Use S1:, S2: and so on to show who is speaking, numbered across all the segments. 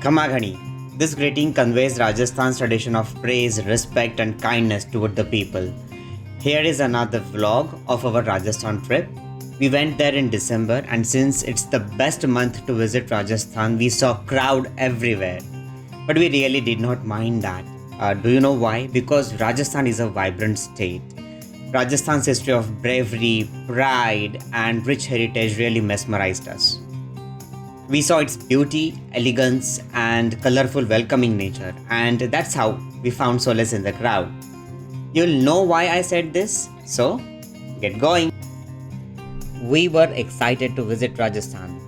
S1: Khamma Ghani. This greeting conveys Rajasthan's tradition of praise, respect, and kindness toward the people. Here is another vlog of our Rajasthan trip. We went there in December, and since it's the best month to visit Rajasthan, we saw crowd everywhere. But we really did not mind that. Do you know why? Because Rajasthan is a vibrant state. Rajasthan's history of bravery, pride, and rich heritage really mesmerized us. We saw its beauty, elegance, and colorful, welcoming nature, and that's how we found solace in the crowd. You'll know why I said this, so get going. We were excited to visit Rajasthan,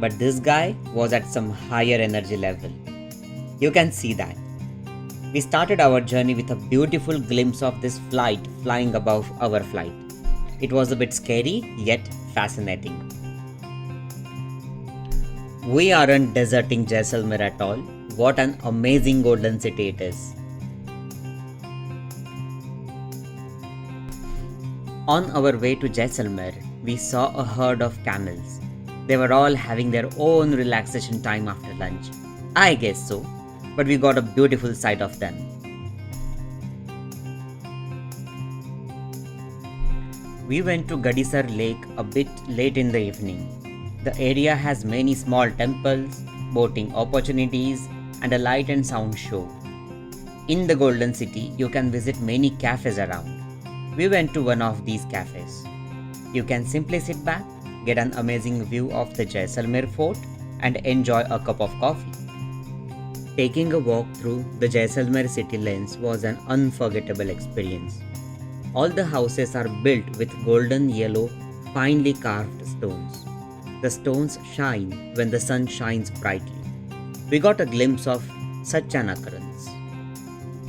S1: but this guy was at some higher energy level. You can see that. We started our journey with a beautiful glimpse of this flight flying above our flight. It was a bit scary, yet fascinating. We aren't deserting Jaisalmer at all. What an amazing golden city it is. On our way to Jaisalmer, we saw a herd of camels. They were all having their own relaxation time after lunch. I guess so, but we got a beautiful sight of them. We went to Gadisar Lake a bit late in the evening. The area has many small temples, boating opportunities, and a light and sound show. In the Golden City, you can visit many cafes around. We went to one of these cafes. You can simply sit back, get an amazing view of the Jaisalmer fort, and enjoy a cup of coffee. Taking a walk through the Jaisalmer city lanes was an unforgettable experience. All the houses are built with golden yellow, finely carved stones. The stones shine when the sun shines brightly. We got a glimpse of such an occurrence.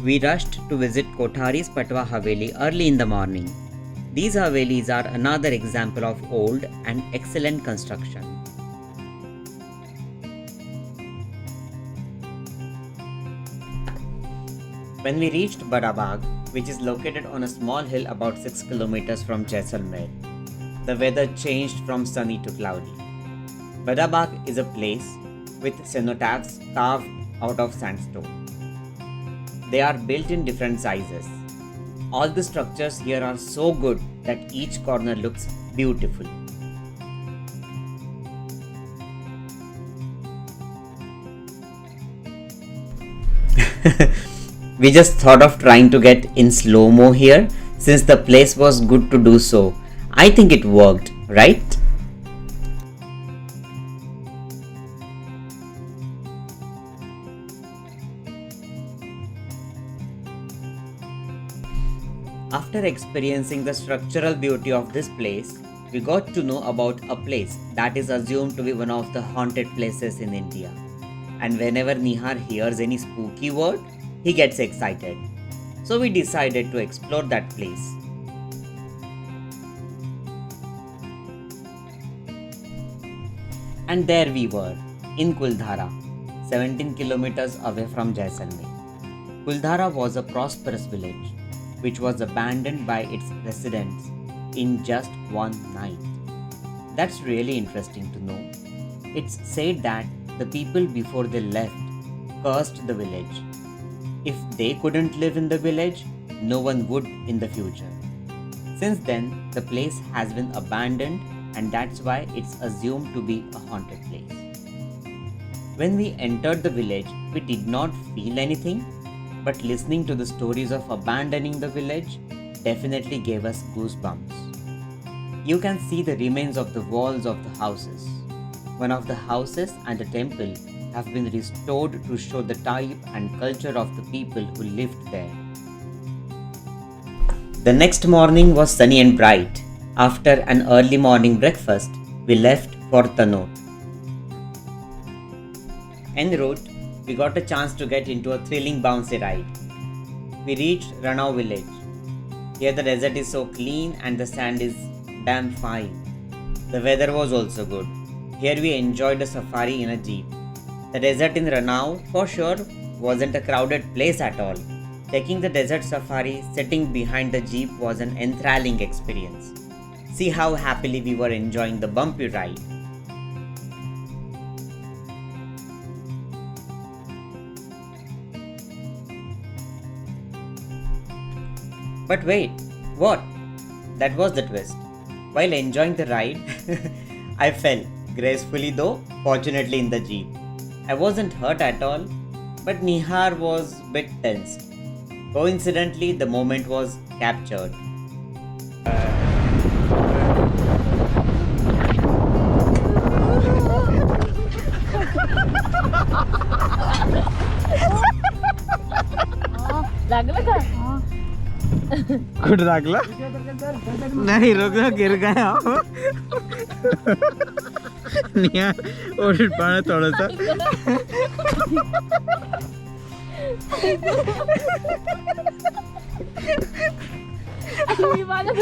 S1: We rushed to visit Kothari's Patwa Haveli early in the morning. These Havelis are another example of old and excellent construction. When we reached Badabag, which is located on a small hill about 6 kilometers from Jaisalmer, the weather changed from sunny to cloudy. Badabag is a place with cenotaphs carved out of sandstone. They are built in different sizes. All the structures here are so good that each corner looks beautiful. We just thought of trying to get in slow-mo here since the place was good to do so. I think it worked, right? After experiencing the structural beauty of this place, we got to know about a place that is assumed to be one of the haunted places in India. And whenever Nihar hears any spooky word, he gets excited. So we decided to explore that place. And there we were, in Kuldhara, 17 kilometers away from Jaisalmer. Kuldhara was a prosperous village, which was abandoned by its residents in just one night. That's really interesting to know. It's said that the people before they left cursed the village. If they couldn't live in the village, no one would in the future. Since then, the place has been abandoned, and that's why it's assumed to be a haunted place. When we entered the village, we did not feel anything, but listening to the stories of abandoning the village definitely gave us goosebumps. You can see the remains of the walls of the houses. One of the houses and the temple have been restored to show the type and culture of the people who lived there. The next morning was sunny and bright. After an early morning breakfast, we left for Tanot. En route, we got a chance to get into a thrilling bouncy ride. We reached Ranao village. Here the desert is so clean and the sand is damn fine. The weather was also good. Here we enjoyed a safari in a jeep. The desert in Ranao for sure wasn't a crowded place at all. Taking the desert safari sitting behind the jeep was an enthralling experience. See how happily we were enjoying the bumpy ride. But wait, what? That was the twist. While enjoying the ride, I fell, gracefully though, fortunately in the jeep. I wasn't hurt at all, but Nihar was a bit tensed. Coincidentally, the moment was captured.
S2: लागलं का
S3: कुठं लागला नाही रोग गिर गया निया ओरड पाना थोडासा
S2: मी माझं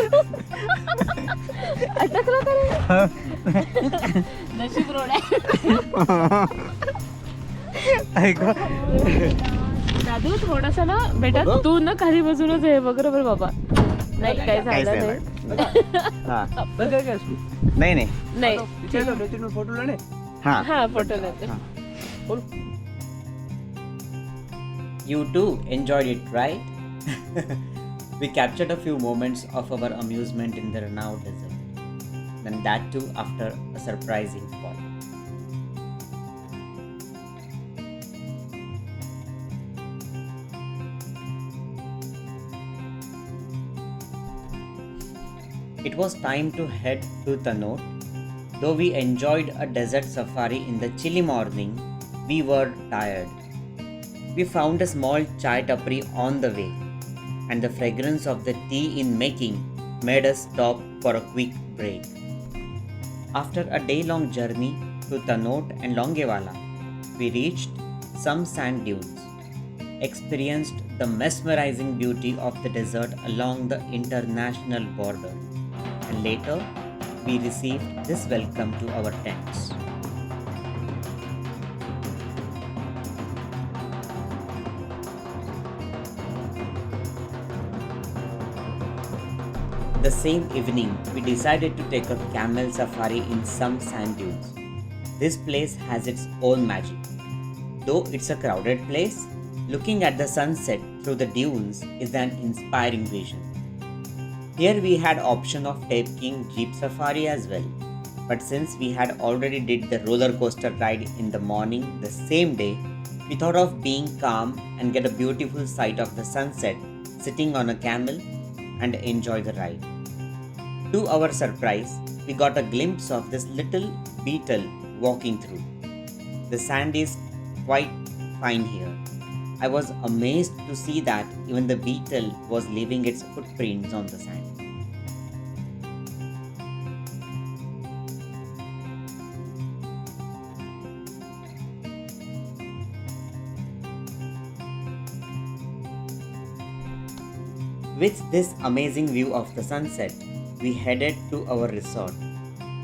S2: अटकला का रे नशीब रोड आहे
S3: ऐका
S2: दादू थोडासा ना बेटा तू ना खाली बसूनच आहे बरोबर बाबा नाही काय झालं
S3: नाही नाही
S2: नाही
S3: फोटो लेणे
S2: हा फोटो लेते
S1: You too enjoyed it, right? We captured a few moments of our amusement in the renowned desert. And that too after a surprising fall. It was time to head to Tanot. Though we enjoyed a desert safari in the chilly morning, we were tired. We found a small chai tapri on the way, and the fragrance of the tea in making made us stop for a quick break. After a day-long journey to Tanot and Longewala, we reached some sand dunes, experienced the mesmerizing beauty of the desert along the international border, and later we received this welcome to our tents. The same evening, we decided to take a camel safari in some sand dunes. This place has its own magic. Though it's a crowded place, looking at the sunset through the dunes is an inspiring vision. Here we had option of taking jeep safari as well. But since we had already did the roller coaster ride in the morning the same day, we thought of being calm and get a beautiful sight of the sunset sitting on a camel and enjoy the ride. To our surprise, we got a glimpse of this little beetle walking through. The sand is quite fine here. I was amazed to see that even the beetle was leaving its footprints on the sand. With this amazing view of the sunset, we headed to our resort,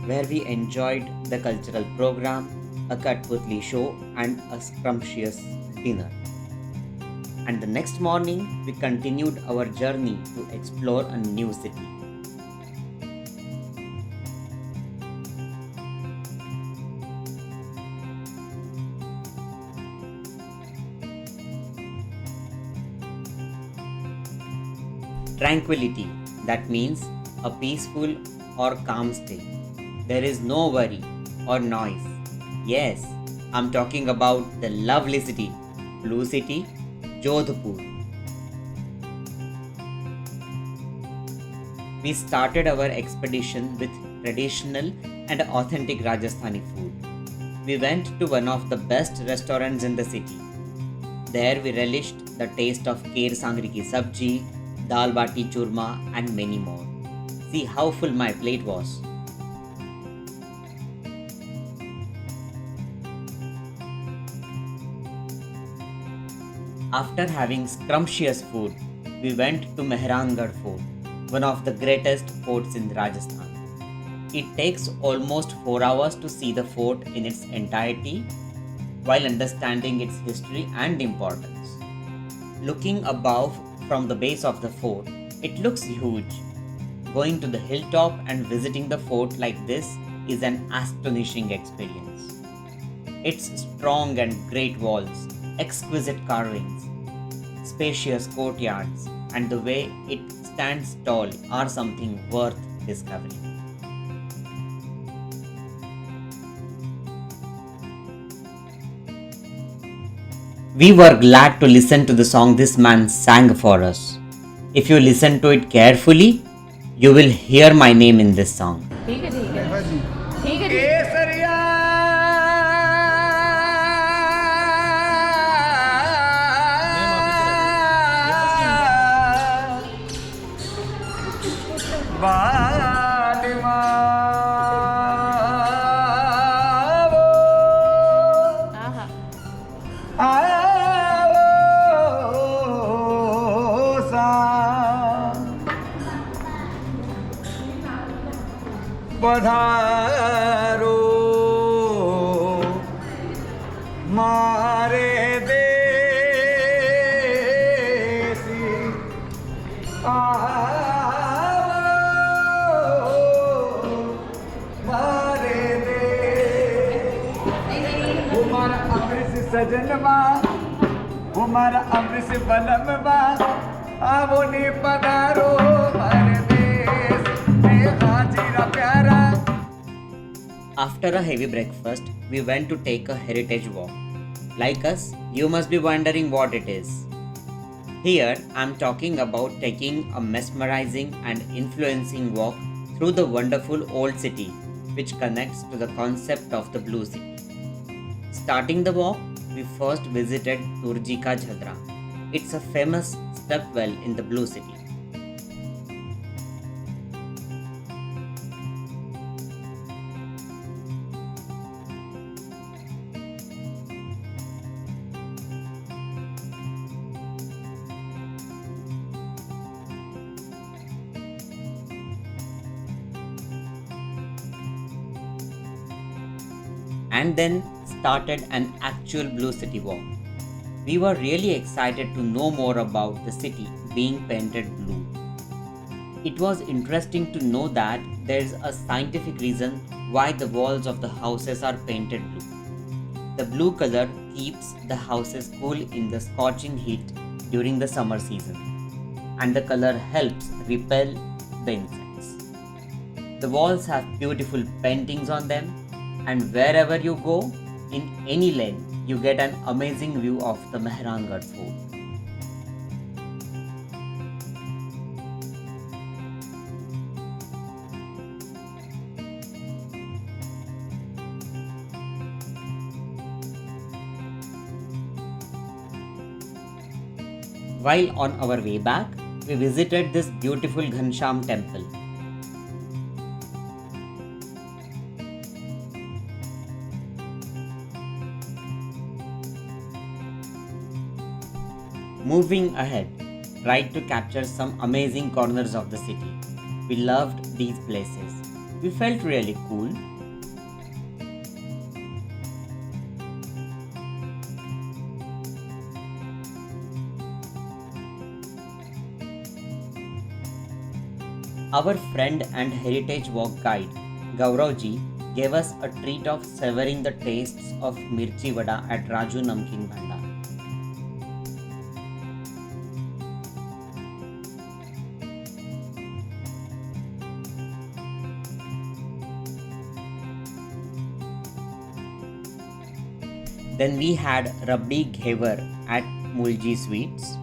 S1: where we enjoyed the cultural program, a Kathputli show, and a scrumptious dinner. And the next morning, we continued our journey to explore a new city. Tranquility, that means a peaceful or calm stay. There is no worry or noise. Yes, I'm talking about the lovely city, Blue City, Jodhpur. We started our expedition with traditional and authentic Rajasthani food. We went to one of the best restaurants in the city. There we relished the taste of Kher Sangri ki sabji, dal bati churma and many more. See how full my plate was. After having scrumptious food, we went to Mehrangarh Fort, one of the greatest forts in Rajasthan. It takes almost 4 hours to see the fort in its entirety while understanding its history and importance. Looking above from the base of the fort, it looks huge. Going to the hilltop and visiting the fort like this is an astonishing experience. Its strong and great walls, exquisite carvings, spacious courtyards, and the way it stands tall are something worth discovering. We were glad to listen to the song this man sang for us. If you listen to it carefully, you will hear my name in this song.
S2: ठीक है ठीक है ठीक है ठीक है आहा
S3: पधारो मारे देसी आओ मारे दे उमर अमृत सजनवा उमर अमृत बनमवा आवो ने पधारो मारे देस में हाजिरा प्यारा.
S1: After a heavy breakfast, we went to take a heritage walk. Like us, you must be wondering what it is. Here, I'm talking about taking a mesmerizing and influencing walk through the wonderful old city, which connects to the concept of the blue city. Starting the walk, we first visited Turji Ka Jhadra. It's a famous stepwell in the blue city. And then started an actual blue city walk. We were really excited to know more about the city being painted blue. It was interesting to know that there is a scientific reason why the walls of the houses are painted blue. The blue color keeps the houses cool in the scorching heat during the summer season, and the color helps repel the insects. The walls have beautiful paintings on them, and wherever you go, in any lane, you get an amazing view of the Mehrangarh Fort. While on our way back, we visited this beautiful Ghanshyam temple. Moving ahead, tried to capture some amazing corners of the city. We loved these places. We felt really cool. Our friend and heritage walk guide, Gauravji, gave us a treat of savoring the tastes of mirchi vada at Raju Namkeen Bhandar. Then we had Rabdi Ghevar at Mulji Sweets.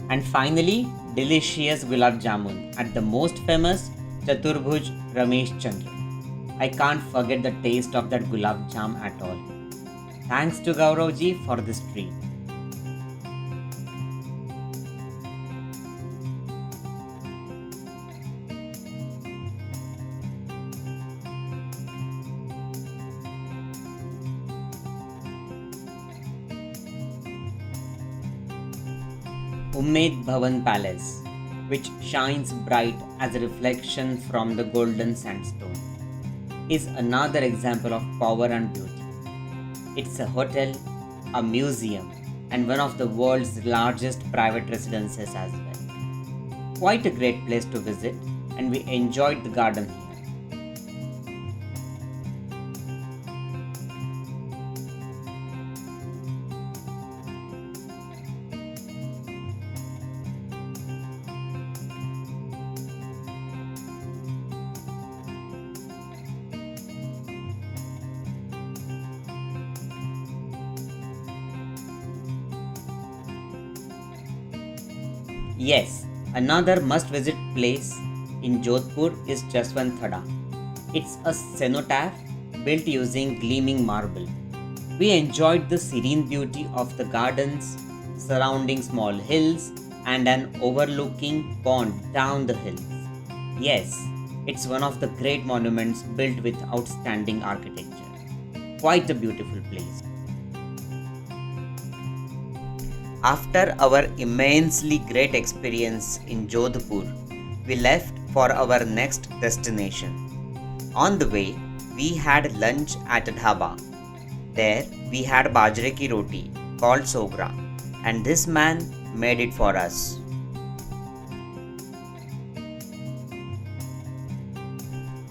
S1: And finally, delicious gulab jamun at the most famous Chaturbhuj Ramesh Chandra. I can't forget the taste of that gulab jam at all. Thanks to Gauravji for this treat. Umaid Bhavan Palace, which shines bright as a reflection from the golden sandstone, is another example of power and beauty. It's a hotel, a museum, and one of the world's largest private residences as well. Quite a great place to visit, and we enjoyed the garden here. Yes, another must-visit place in Jodhpur is Jaswant. It's a cenotaph built using gleaming marble. We enjoyed the serene beauty of the gardens, surrounding small hills, and an overlooking pond down the hills. Yes, it's one of the great monuments built with outstanding architecture. Quite a beautiful place. After our immensely great experience in Jodhpur, we left for our next destination. On the way, we had lunch at a dhaba. There, we had bajre ki roti called sogra, and this man made it for us.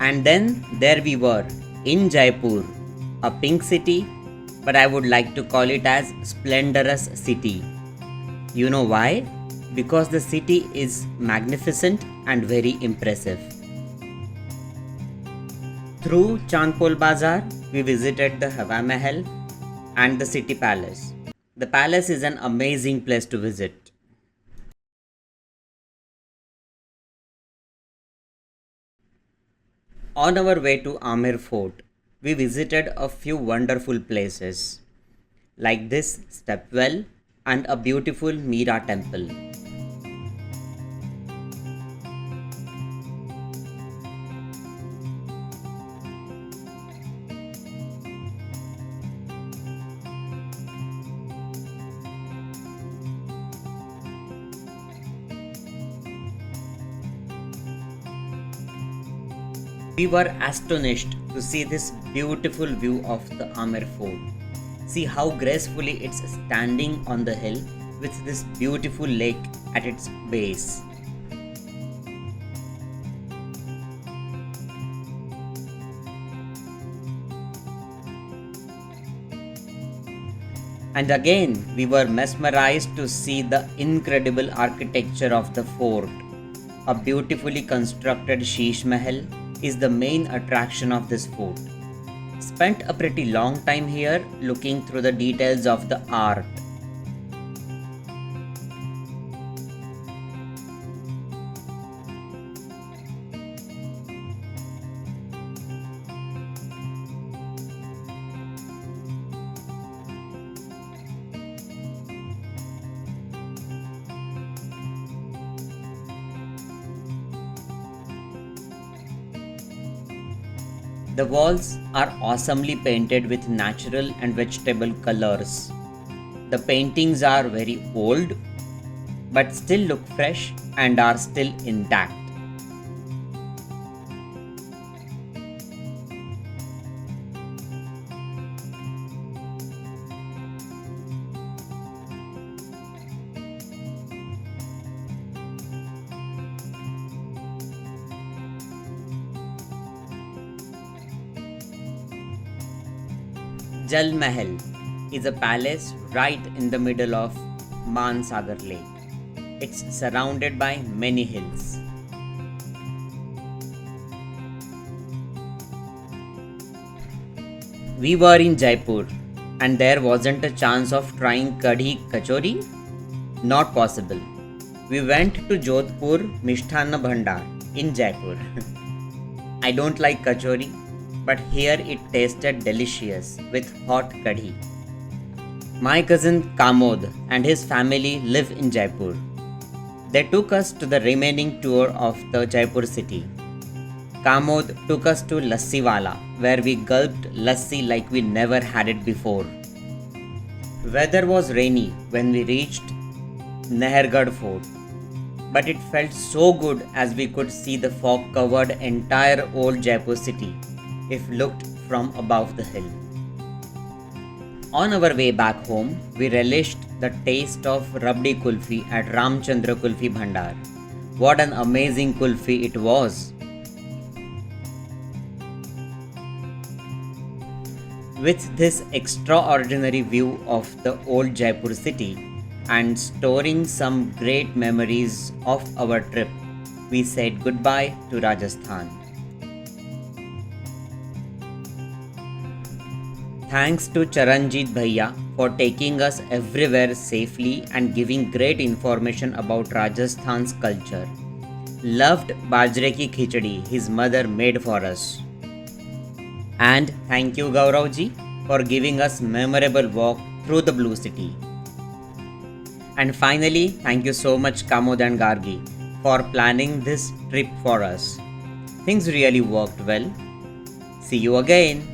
S1: And then there we were in Jaipur, a pink city, but I would like to call it as splendorous city. You know why? Because the city is magnificent and very impressive. Through Chandpol Bazaar, we visited the Hawa Mahal and the city palace. The palace is an amazing place to visit. On our way to Amer Fort, we visited a few wonderful places like this stepwell and a beautiful Meera temple. We were astonished to see this beautiful view of the Amer Fort. See how gracefully it's standing on the hill with this beautiful lake at its base. And again, we were mesmerized to see the incredible architecture of the fort. A beautifully constructed Sheesh Mahal is the main attraction of this fort. Spent a pretty long time here looking through the details of the art. The walls are awesomely painted with natural and vegetable colors. The paintings are very old but still look fresh and are still intact. Jal Mahal is a palace right in the middle of Mansagar Lake. It's surrounded by many hills. We were in Jaipur and there wasn't a chance of trying kadhi kachori? Not possible. We went to Jodhpur Mishthanna Bhandar in Jaipur. I don't like kachori, but here it tasted delicious with hot kadhi. My cousin Kamod and his family live in Jaipur. They took us to the remaining tour of the Jaipur city. Kamod took us to Lassi Wala, where we gulped lassi like we never had it before. Weather was rainy when we reached Nahargarh Fort, but it felt so good as we could see the fog-covered entire old Jaipur city if looked from above the hill. On our way back home, we relished the taste of Rabdi Kulfi at Ramchandra Kulfi Bhandar. What an amazing kulfi it was! With this extraordinary view of the old Jaipur city and storing some great memories of our trip, we said goodbye to Rajasthan. Thanks to Charanjit Bhaiya for taking us everywhere safely and giving great information about Rajasthan's culture. Loved bajre ki khichdi his mother made for us. And thank you Gauravji for giving us memorable walk through the Blue City. And finally, thank you so much Kamod and Gargi for planning this trip for us. Things really worked well. See you again.